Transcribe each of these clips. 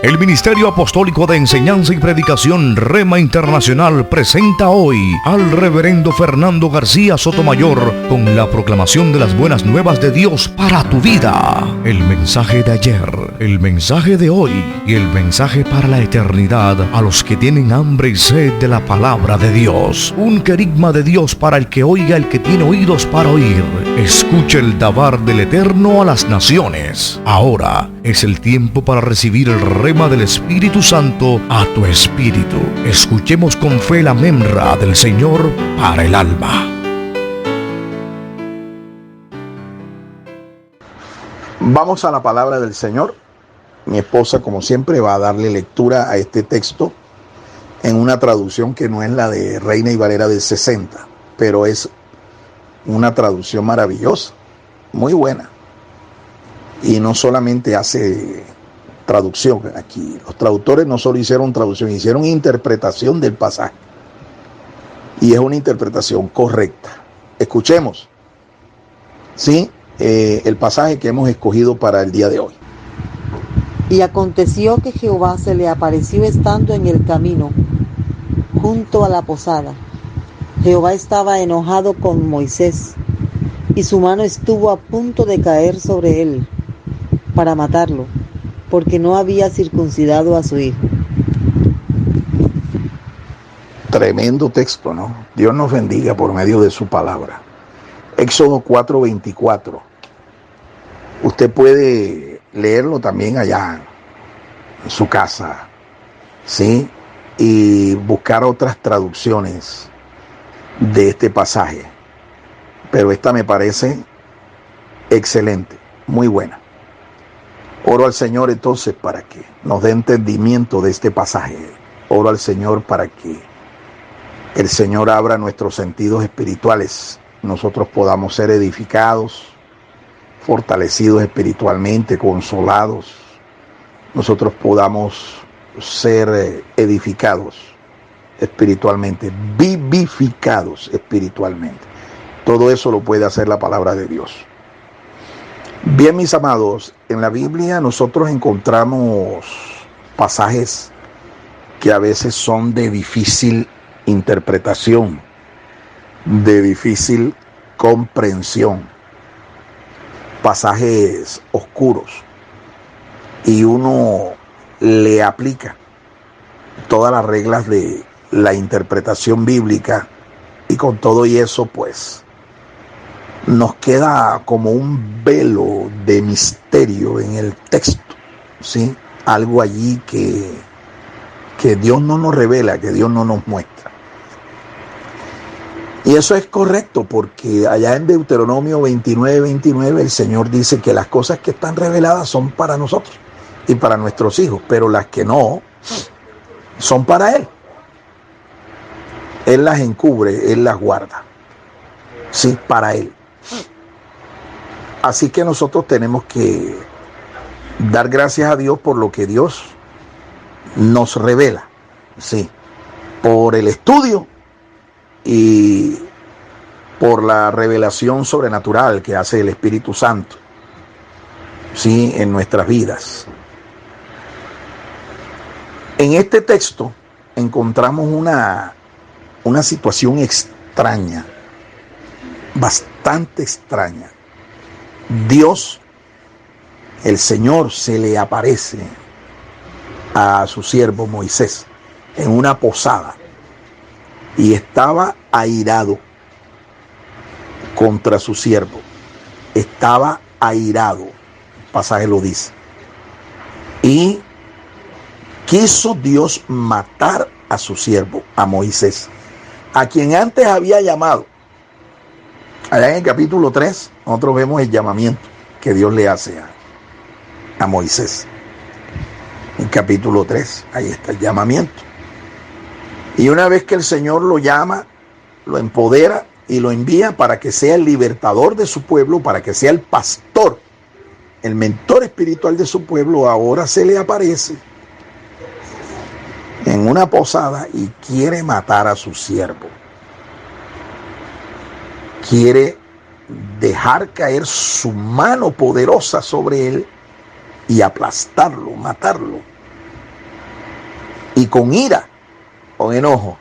El Ministerio Apostólico de Enseñanza y Predicación Rema Internacional presenta hoy al Reverendo Fernando García Sotomayor con la proclamación de las buenas nuevas de Dios para tu vida. El mensaje de ayer, el mensaje de hoy y el mensaje para la eternidad a los que tienen hambre y sed de la palabra de Dios. Un querigma de Dios para el que oiga, el que tiene oídos para oír. Escuche el dabar del Eterno a las naciones. Ahora es el tiempo para recibir el rema del Espíritu Santo a tu espíritu. Escuchemos con fe la memra del Señor para el alma. Vamos a la palabra del Señor. Mi esposa, como siempre, va a darle lectura a este texto en una traducción que no es la de Reina y Valera del 60, pero es una traducción maravillosa, muy buena. Y no solamente hace traducción aquí, los traductores no solo hicieron traducción, hicieron interpretación del pasaje. Y es una interpretación correcta. Escuchemos, ¿sí? El pasaje que hemos escogido para el día de hoy. Y aconteció que Jehová se le apareció estando en el camino, junto a la posada. Jehová estaba enojado con Moisés, y su mano estuvo a punto de caer sobre él, para matarlo, porque no había circuncidado a su hijo. Tremendo texto, ¿no? Dios nos bendiga por medio de su palabra. Éxodo 4:24. Usted puede leerlo también allá en su casa, ¿sí? Y buscar otras traducciones de este pasaje. Pero esta me parece excelente, muy buena. Oro al Señor entonces para que nos dé entendimiento de este pasaje. Oro al Señor para que el Señor abra nuestros sentidos espirituales. Nosotros podamos ser edificados, fortalecidos espiritualmente, consolados. Nosotros podamos ser edificados espiritualmente, vivificados espiritualmente. Todo eso lo puede hacer la palabra de Dios. Bien, mis amados, en la Biblia nosotros encontramos pasajes que a veces son de difícil interpretación, de difícil comprensión, pasajes oscuros, y uno le aplica todas las reglas de la interpretación bíblica, y con todo y eso pues nos queda como un velo de misterio en el texto, ¿sí? Algo allí que Dios no nos revela, que Dios no nos muestra. Y eso es correcto, porque allá en Deuteronomio 29:29 el Señor dice que las cosas que están reveladas son para nosotros y para nuestros hijos, pero las que no son para Él. Él las encubre, Él las guarda, sí, para Él. Así que nosotros tenemos que dar gracias a Dios por lo que Dios nos revela, sí, por el estudio y por la revelación sobrenatural que hace el Espíritu Santo, sí, en nuestras vidas. En este texto encontramos una situación extraña, bastante extraña. Dios, el Señor, se le aparece a su siervo Moisés en una posada y estaba airado contra su siervo. Estaba airado, el pasaje lo dice. Y quiso Dios matar a su siervo, a Moisés, a quien antes había llamado. Allá en el capítulo 3, nosotros vemos el llamamiento que Dios le hace a Moisés. En capítulo 3, ahí está el llamamiento. Y una vez que el Señor lo llama, lo empodera y lo envía para que sea el libertador de su pueblo, para que sea el pastor, el mentor espiritual de su pueblo, ahora se le aparece en una posada y quiere matar a su siervo. Quiere dejar caer su mano poderosa sobre él y aplastarlo, matarlo. y con ira, con enojo.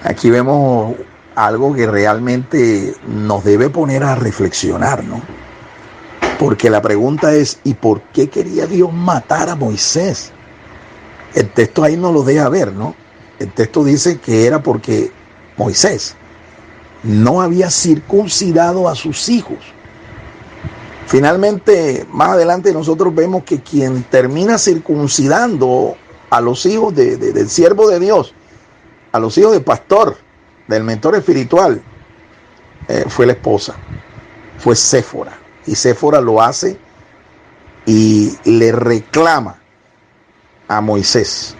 Aquí vemos algo que realmente nos debe poner a reflexionar, ¿no? Porque la pregunta es, ¿y por qué quería Dios matar a Moisés? El texto ahí nos lo deja ver, ¿no? El texto dice que era porque Moisés no había circuncidado a sus hijos. Finalmente, más adelante nosotros vemos que quien termina circuncidando a los hijos del siervo de Dios, a los hijos del pastor, del mentor espiritual, fue la esposa, fue Séfora. Y Séfora lo hace y le reclama a Moisés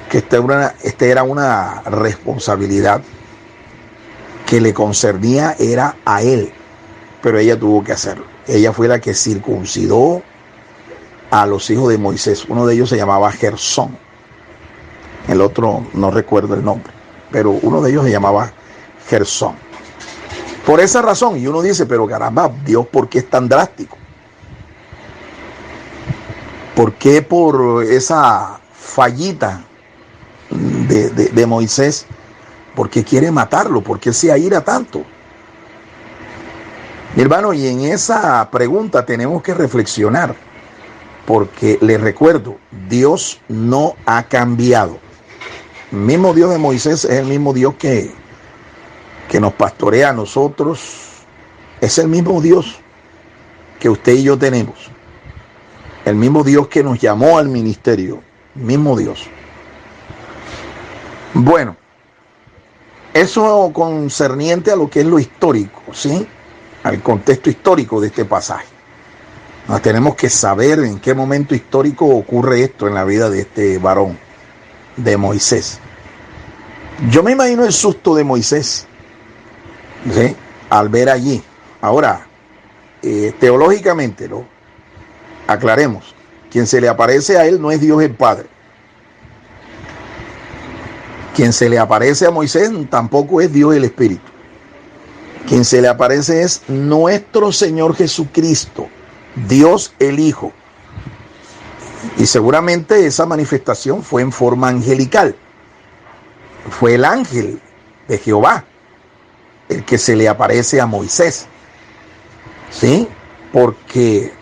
que esta era una responsabilidad que le concernía, era a él, pero ella tuvo que hacerlo. Ella fue la que circuncidó a los hijos de Moisés. Uno de ellos se llamaba Gersón, el otro no recuerdo el nombre, pero uno de ellos se llamaba Gersón. Por esa razón, y uno dice, pero caramba, Dios, ¿por qué es tan drástico? ¿Por qué por esa fallita de Moisés? ¿Por qué quiere matarlo? ¿Por qué se aira tanto? Mi hermano, y en esa pregunta tenemos que reflexionar, porque les recuerdo, Dios no ha cambiado. El mismo Dios de Moisés es el mismo Dios que nos pastorea a nosotros, es el mismo Dios que usted y yo tenemos, el mismo Dios que nos llamó al ministerio, el mismo Dios. Bueno, eso concerniente a lo que es lo histórico, ¿sí? Al contexto histórico de este pasaje. Nos tenemos que saber en qué momento histórico ocurre esto en la vida de este varón, de Moisés. Yo me imagino el susto de Moisés, ¿sí?, al ver allí. Ahora, teológicamente, ¿no?, aclaremos, quien se le aparece a él no es Dios el Padre. Quien se le aparece a Moisés tampoco es Dios el Espíritu. Quien se le aparece es nuestro Señor Jesucristo, Dios el Hijo. Y seguramente esa manifestación fue en forma angelical. Fue el ángel de Jehová el que se le aparece a Moisés, ¿sí? Porque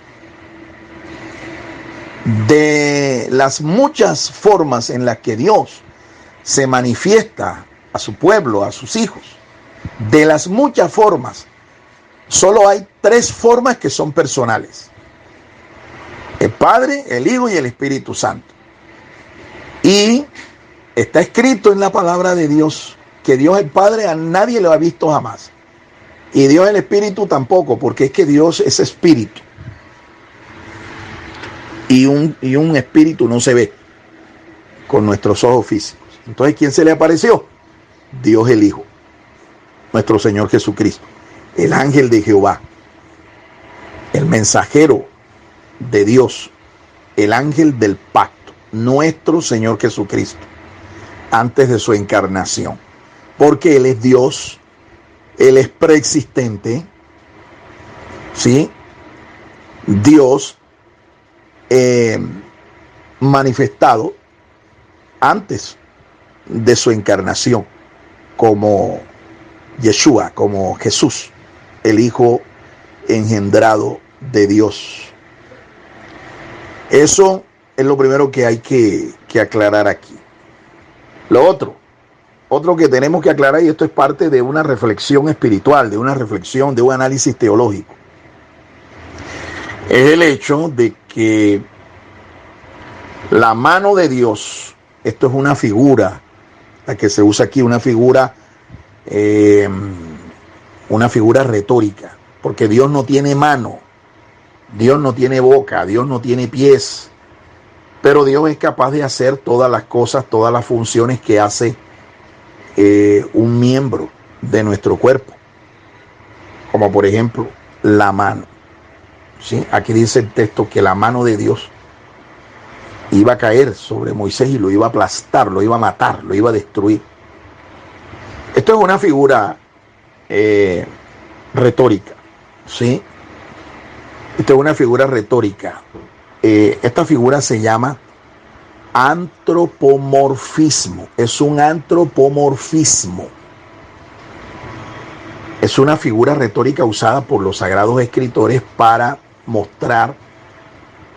de las muchas formas en las que Dios se manifiesta a su pueblo, a sus hijos, de las muchas formas, solo hay 3 formas que son personales: el Padre, el Hijo y el Espíritu Santo. Y está escrito en la palabra de Dios que Dios el Padre a nadie lo ha visto jamás, y Dios el Espíritu tampoco, porque es que Dios es espíritu, y un espíritu no se ve con nuestros ojos físicos. Entonces, ¿quién se le apareció? Dios el Hijo, nuestro Señor Jesucristo, el ángel de Jehová, el mensajero de Dios, el ángel del pacto, nuestro Señor Jesucristo, antes de su encarnación, porque Él es Dios, Él es preexistente, ¿sí? Dios manifestado antes de su encarnación, como Yeshua, como Jesús, el Hijo engendrado de Dios. Eso es lo primero que hay que aclarar aquí. Lo otro que tenemos que aclarar, y esto es parte de una reflexión espiritual, de una reflexión, de un análisis teológico, es el hecho de que la mano de Dios, esto es una figura, la que se usa aquí, una figura retórica, porque Dios no tiene mano, Dios no tiene boca, Dios no tiene pies, pero Dios es capaz de hacer todas las cosas, todas las funciones que hace un miembro de nuestro cuerpo, como por ejemplo la mano, ¿sí? Aquí dice el texto que la mano de Dios iba a caer sobre Moisés y lo iba a aplastar, lo iba a matar, lo iba a destruir. Esto es una figura retórica, ¿sí? Esto es una figura retórica. Esta figura se llama antropomorfismo. Es un antropomorfismo. Es una figura retórica usada por los sagrados escritores para mostrar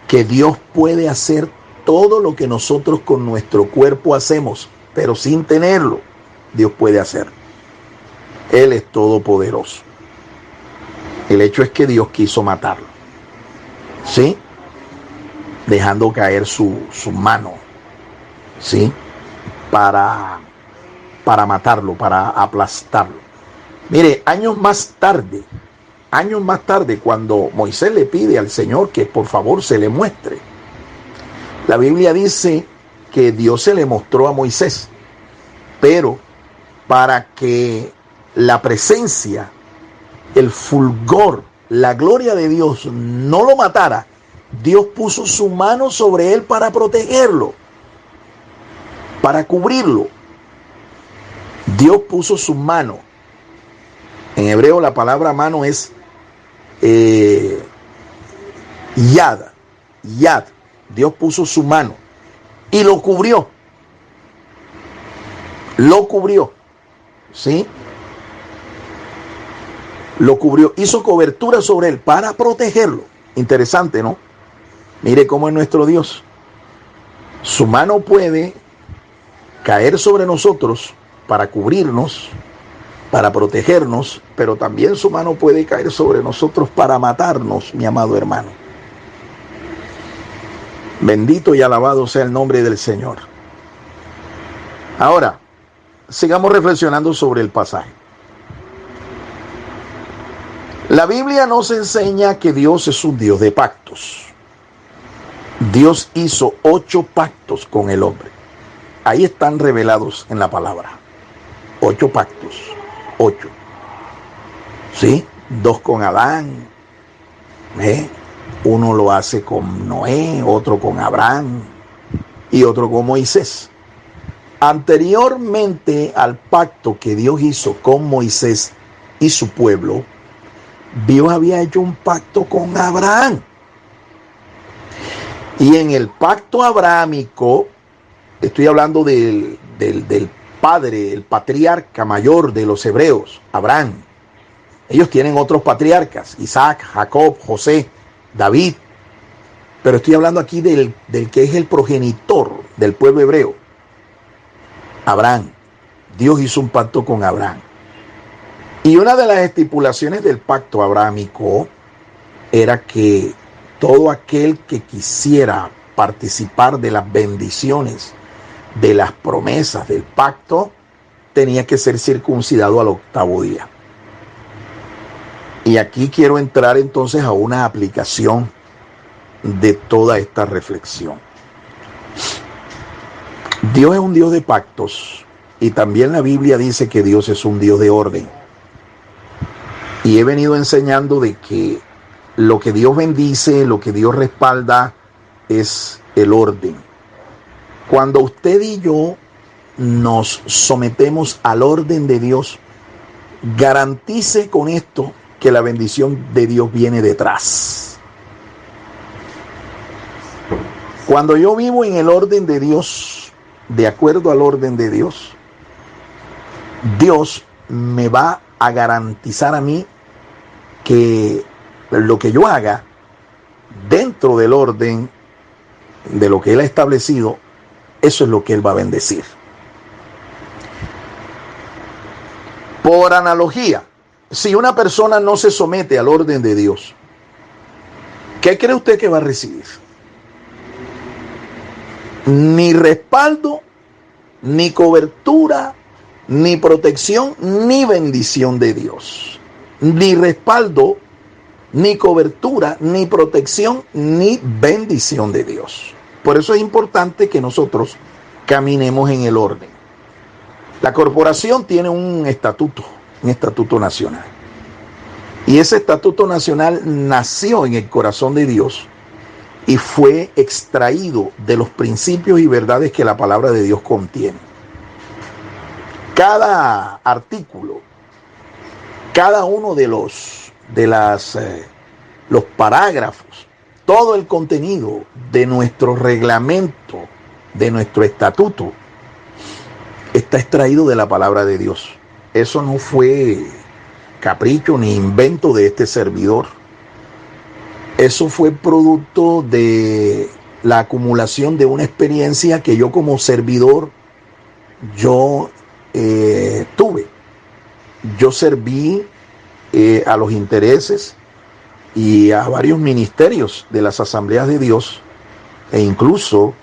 que Dios puede hacer todo lo que nosotros con nuestro cuerpo hacemos, pero sin tenerlo, Dios puede hacer. Él es todopoderoso. El hecho es que Dios quiso matarlo, ¿sí? Dejando caer su mano, ¿sí? Para matarlo, para aplastarlo. Mire, años más tarde, cuando Moisés le pide al Señor que por favor se le muestre, la Biblia dice que Dios se le mostró a Moisés, pero para que la presencia, el fulgor, la gloria de Dios no lo matara, Dios puso su mano sobre él para protegerlo, para cubrirlo. Dios puso su mano. En hebreo la palabra mano es yad. Dios puso su mano y lo cubrió. ¿Sí? Lo cubrió, hizo cobertura sobre él para protegerlo. Interesante, ¿no? Mire cómo es nuestro Dios. Su mano puede caer sobre nosotros para cubrirnos, para protegernos, pero también su mano puede caer sobre nosotros para matarnos, mi amado hermano. Bendito y alabado sea el nombre del Señor. Ahora, sigamos reflexionando sobre el pasaje. La Biblia nos enseña que Dios es un Dios de pactos. Dios hizo 8 pactos con el hombre. Ahí están revelados en la palabra. 8 pactos. 8. ¿Sí? 2 con Adán. Uno lo hace con Noé, otro con Abraham y otro con Moisés. Anteriormente al pacto que Dios hizo con Moisés y su pueblo, Dios había hecho un pacto con Abraham. Y en el pacto abrahámico, estoy hablando del padre, el patriarca mayor de los hebreos, Abraham. Ellos tienen otros patriarcas, Isaac, Jacob, José, David. Pero estoy hablando aquí del que es el progenitor del pueblo hebreo, Abraham. Dios hizo un pacto con Abraham. Y una de las estipulaciones del pacto abrahámico era que todo aquel que quisiera participar de las bendiciones, de las promesas del pacto, tenía que ser circuncidado al 8º día. Y aquí quiero entrar entonces a una aplicación de toda esta reflexión. Dios es un Dios de pactos y también la Biblia dice que Dios es un Dios de orden. Y he venido enseñando de que lo que Dios bendice, lo que Dios respalda es el orden. Cuando usted y yo nos sometemos al orden de Dios, garantice con esto que la bendición de Dios viene detrás. Cuando yo vivo en el orden de Dios, de acuerdo al orden de Dios, Dios me va a garantizar a mí que lo que yo haga dentro del orden de lo que Él ha establecido, eso es lo que Él va a bendecir. Por analogía, si una persona no se somete al orden de Dios, ¿qué cree usted que va a recibir? Ni respaldo, ni cobertura, ni protección, ni bendición de Dios. Ni respaldo, ni cobertura, ni protección, ni bendición de Dios. Por eso es importante que nosotros caminemos en el orden. La corporación tiene un estatuto nacional. Y ese estatuto nacional nació en el corazón de Dios y fue extraído de los principios y verdades que la palabra de Dios contiene. Cada artículo, cada uno de los parágrafos, todo el contenido de nuestro reglamento de nuestro estatuto está extraído de la palabra de Dios. Eso no fue capricho ni invento de este servidor. Eso fue producto de la acumulación de una experiencia que yo como servidor tuve. Yo serví a los intereses y a varios ministerios de las Asambleas de Dios, e incluso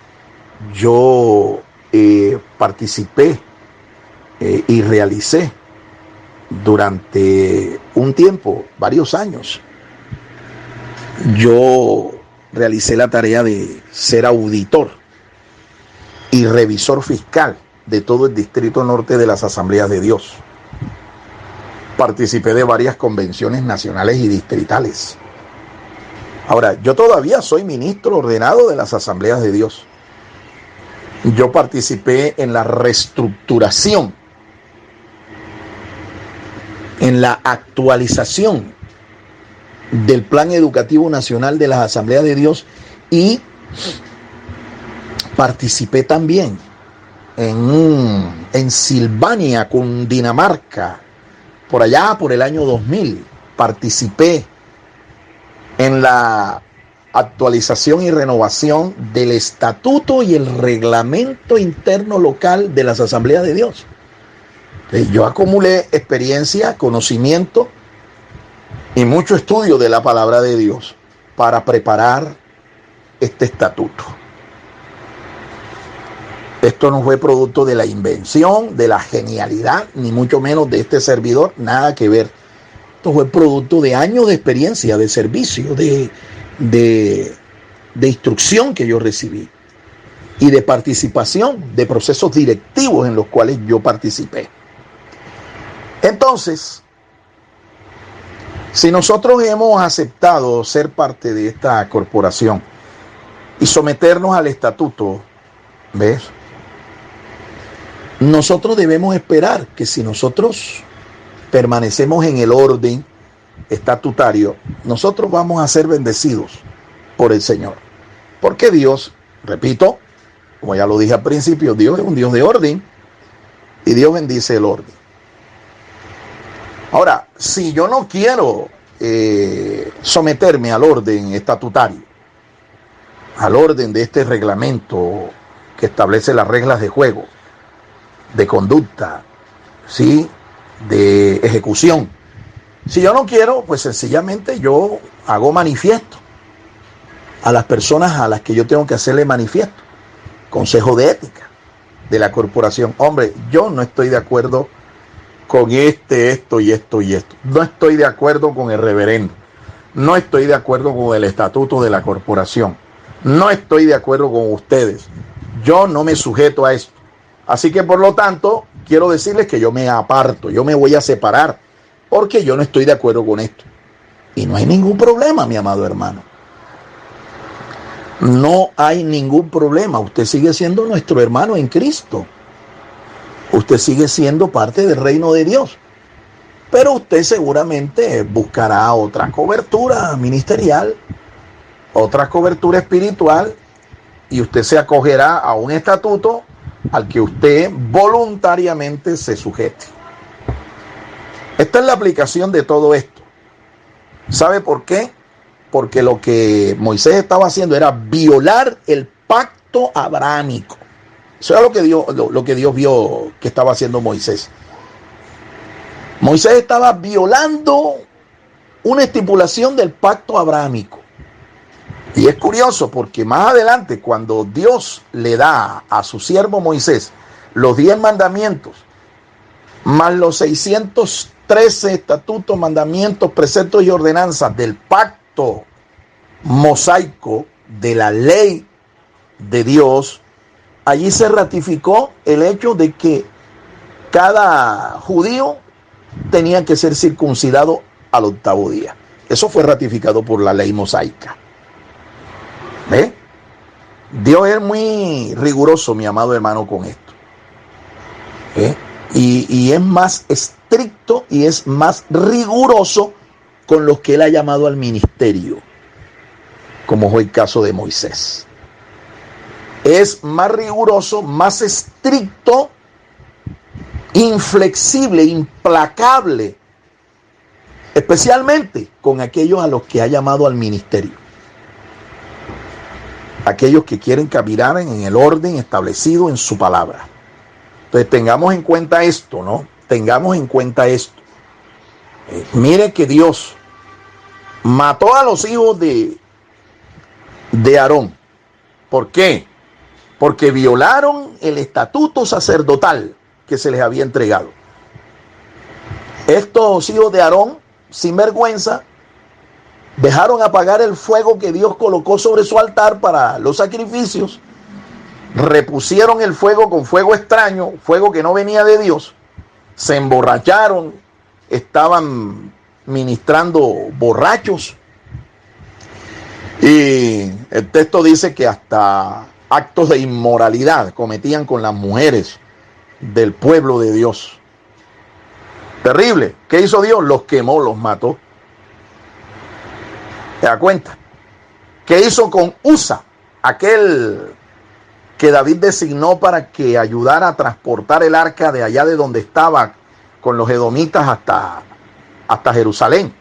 yo participé y realicé durante un tiempo, varios años, yo realicé la tarea de ser auditor y revisor fiscal de todo el Distrito Norte de las Asambleas de Dios. Participé de varias convenciones nacionales y distritales. Ahora, yo todavía soy ministro ordenado de las Asambleas de Dios. Yo participé en la reestructuración, en la actualización del Plan Educativo Nacional de las Asambleas de Dios, y participé también en Silvania, Cundinamarca, por allá por el año 2000. Participé en la actualización y renovación del estatuto y el reglamento interno local de las Asambleas de Dios. Yo acumulé experiencia, conocimiento y mucho estudio de la palabra de Dios para preparar este estatuto. Esto no fue producto de la invención, de la genialidad, ni mucho menos de este servidor, nada que ver. Esto fue producto de años de experiencia, de servicio, de instrucción que yo recibí y de participación de procesos directivos en los cuales yo participé. Entonces, si nosotros hemos aceptado ser parte de esta corporación y someternos al estatuto, ¿ves? Nosotros debemos esperar que si nosotros permanecemos en el orden estatutario, nosotros vamos a ser bendecidos por el Señor. Porque Dios, repito, como ya lo dije al principio, Dios es un Dios de orden y Dios bendice el orden. Ahora, si yo no quiero someterme al orden estatutario, al orden de este reglamento que establece las reglas de juego, de conducta, ¿sí?, de ejecución, si yo no quiero, pues sencillamente yo hago manifiesto a las personas a las que yo tengo que hacerle manifiesto. Consejo de ética de la corporación: hombre, yo no estoy de acuerdo con esto y esto y esto. No estoy de acuerdo con el reverendo. No estoy de acuerdo con el estatuto de la corporación. No estoy de acuerdo con ustedes. Yo no me sujeto a esto. Así que, por lo tanto, quiero decirles que yo me aparto, yo me voy a separar, porque yo no estoy de acuerdo con esto. Y no hay ningún problema, mi amado hermano. No hay ningún problema. Usted sigue siendo nuestro hermano en Cristo. Usted sigue siendo parte del reino de Dios. Pero usted seguramente buscará otra cobertura ministerial, otra cobertura espiritual, y usted se acogerá a un estatuto al que usted voluntariamente se sujete. Esta es la aplicación de todo esto. ¿Sabe por qué? Porque lo que Moisés estaba haciendo era violar el pacto abrahámico. Eso era lo que Dios vio que estaba haciendo Moisés. Moisés estaba violando una estipulación del pacto abrahámico. Y es curioso porque más adelante, cuando Dios le da a su siervo Moisés los 10 mandamientos, más los 613 estatutos, mandamientos, preceptos y ordenanzas del pacto mosaico, de la ley de Dios, allí se ratificó el hecho de que cada judío tenía que ser circuncidado al 8º día. Eso fue ratificado por la ley mosaica. ¿Ve? Dios es muy riguroso, mi amado hermano, con esto. ¿Ve? Y es más estricto y es más riguroso con los que Él ha llamado al ministerio, como fue el caso de Moisés. es más riguroso, más estricto, inflexible, implacable, especialmente con aquellos a los que ha llamado al ministerio. Aquellos que quieren caminar en el orden establecido en su palabra. Entonces tengamos en cuenta esto, ¿no? Tengamos en cuenta esto. Mire que Dios mató a los hijos de Aarón. ¿Por qué? Porque violaron el estatuto sacerdotal que se les había entregado. Estos hijos de Aarón, sin vergüenza, dejaron apagar el fuego que Dios colocó sobre su altar para los sacrificios, repusieron el fuego con fuego extraño, fuego que no venía de Dios, se emborracharon, estaban ministrando borrachos, y el texto dice que hasta actos de inmoralidad cometían con las mujeres del pueblo de Dios. Terrible. ¿Qué hizo Dios? Los quemó, los mató. ¿Te das cuenta? ¿Qué hizo con Usa? Aquel que David designó para que ayudara a transportar el arca de allá de donde estaba con los edomitas hasta Jerusalén.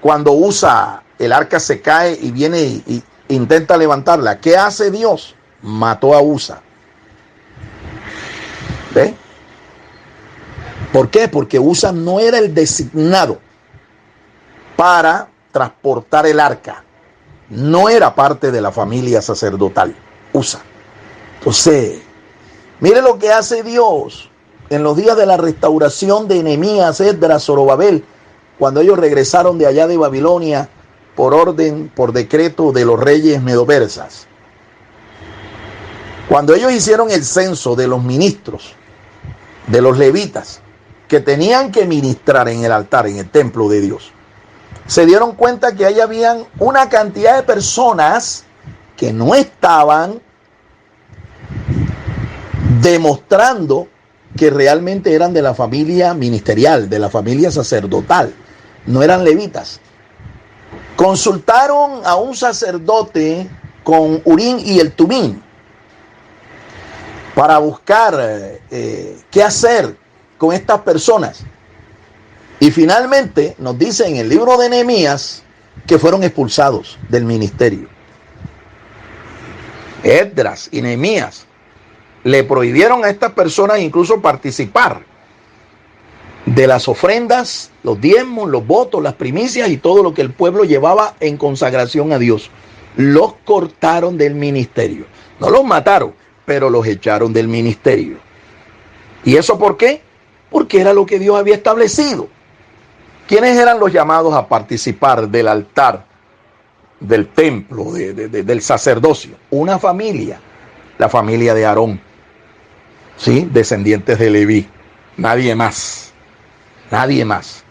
Cuando Usa, el arca se cae y viene y intenta levantarla. ¿Qué hace Dios? Mató a Usa. ¿Ve? ¿Por qué? Porque Usa no era el designado para transportar el arca. No era parte de la familia sacerdotal, Usa. Entonces, mire lo que hace Dios en los días de la restauración de Nehemías, Esdras, Zorobabel, cuando ellos regresaron de allá de Babilonia por orden, por decreto de los reyes medo-persas. Cuando ellos hicieron el censo de los ministros, de los levitas, que tenían que ministrar en el altar, en el templo de Dios, se dieron cuenta que ahí habían una cantidad de personas que no estaban demostrando que realmente eran de la familia ministerial, de la familia sacerdotal, no eran levitas. Consultaron a un sacerdote con Urim y el Tumim para buscar qué hacer con estas personas. Y finalmente nos dice en el libro de Nehemías que fueron expulsados del ministerio. Esdras y Nehemías le prohibieron a estas personas incluso participar de las ofrendas, los diezmos, los votos, las primicias y todo lo que el pueblo llevaba en consagración a Dios. Los cortaron del ministerio. No los mataron, pero los echaron del ministerio. ¿Y eso por qué? Porque era lo que Dios había establecido. ¿Quiénes eran los llamados a participar del altar, del templo, del sacerdocio? Una familia, la familia de Aarón, ¿sí? Descendientes de Leví, nadie más, nadie más.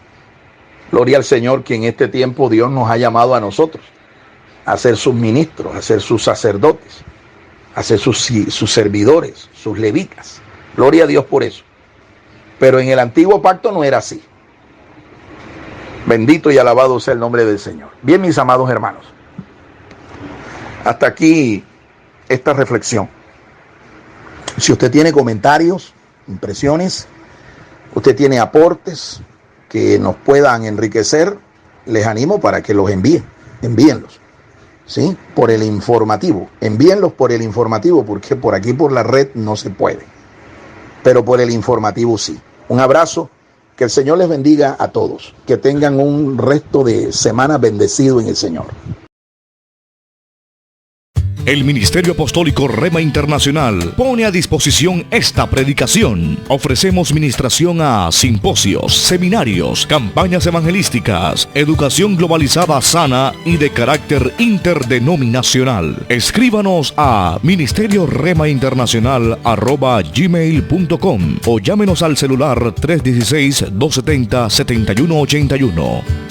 Gloria al Señor que en este tiempo Dios nos ha llamado a nosotros a ser sus ministros, a ser sus sacerdotes, a ser sus servidores, sus levitas. Gloria a Dios por eso. Pero en el antiguo pacto no era así. Bendito y alabado sea el nombre del Señor. Bien, mis amados hermanos, hasta aquí esta reflexión. Si usted tiene comentarios, impresiones, usted tiene aportes que nos puedan enriquecer, les animo para que los envíenlos, ¿sí? Por el informativo, envíenlos por el informativo, porque por aquí por la red no se puede, pero por el informativo sí. Un abrazo. Que el Señor les bendiga a todos. Que tengan un resto de semana bendecido en el Señor. El Ministerio Apostólico Rema Internacional pone a disposición esta predicación. Ofrecemos ministración a simposios, seminarios, campañas evangelísticas, educación globalizada sana y de carácter interdenominacional. Escríbanos a ministerioremainternacional@gmail.com o llámenos al celular 316-270-7181.